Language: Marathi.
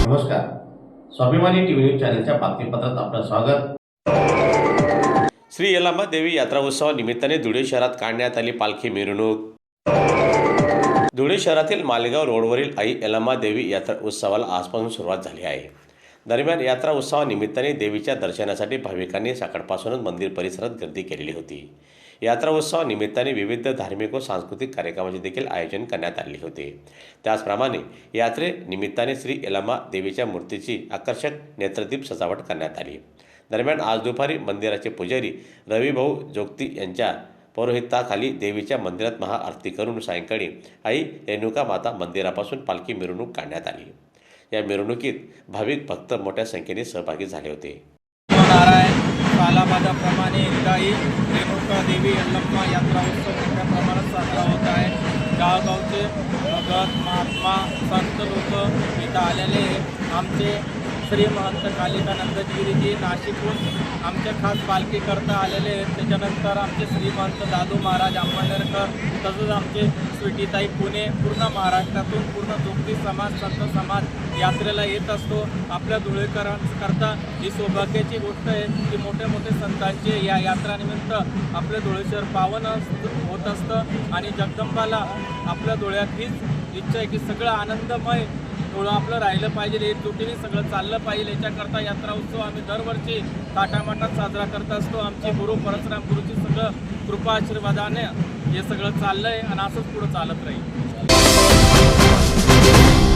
नमस्कार. स्वाभिमानी टीव्ही न्यूज चॅनलच्या बातमीपत्रात आपलं स्वागत. श्री यल्लामा देवी यात्रा उत्सवानिमित्ताने धुळे शहरात काढण्यात आली पालखी मिरवणूक. धुळे शहरातील मालेगाव रोडवरील आई यल्लामा देवी यात्रा उत्सवाला आजपासून सुरुवात झाली आहे. दरम्यान यात्रा उत्सवानिमित्ताने देवीच्या दर्शनासाठी भाविकांनी सकाळपासूनच मंदिर परिसरात गर्दी केलेली होती. यात्रा उत्सवानिमित्ताने विविध धार्मिक व सांस्कृतिक कार्यक्रमांचे देखील आयोजन करण्यात आले होते. त्याचप्रमाणे यात्रेनिमित्ताने श्री यल्लामा देवीच्या मूर्तीची आकर्षक नेत्रदीप सजावट करण्यात आली. दरम्यान आज दुपारी मंदिराचे पुजारी रविभाऊ जोगती यांच्या पौरोहित्याखाली देवीच्या मंदिरात महाआरती करून सायंकाळी आई रेणुका माता मंदिरापासून पालखी मिरवणूक काढण्यात आली. या मिरवणुकीत भाविक भक्त मोठ्या संख्येने सहभागी झाले होते. नारायण कालाबादाप्रमाणे यंदाही रेणुका देवी यल्लम्मा यात्रा उत्सव मोठ्या प्रमाणात साजरा होत आहे. गावगावचे भगत महात्मा संत लोक इथं आलेले आमचे श्री महंत कालिकानंदगिरीजी नाशिकहून आमच्या खास पालखी करता आलेले आहेत. त्याच्यानंतर आमचे श्रीमंत दादू महाराज आंबेडकर, तसंच आमचे स्वीटीताई पुणे, पूर्ण महाराष्ट्रातून पूर्ण जोगती समाज संत समाज यात्रेला येत असतो. आपल्या धुळेकरांकरता ही सौभाग्याची गोष्ट आहे की मोठे मोठे संतांचे या यात्रानिमित्त आपले धुळे शहर पावन होत असतं आणि जगदंबाला आपल्या डोळ्यात हीच इच्छा आहे की सगळं आनंदमय थोडं आपलं राहिलं पाहिजे, एकजुटीने सगळं चाललं पाहिजे. याच्याकरता यात्रा उत्सव आम्ही दरवर्षी थाटामाटात साजरा करत असतो. आमचे गुरु परशुराम गुरुची सगळं कृपा आशीर्वादाने हे सगळं चाललं आहे आणि असंच पुढं चालत राहील.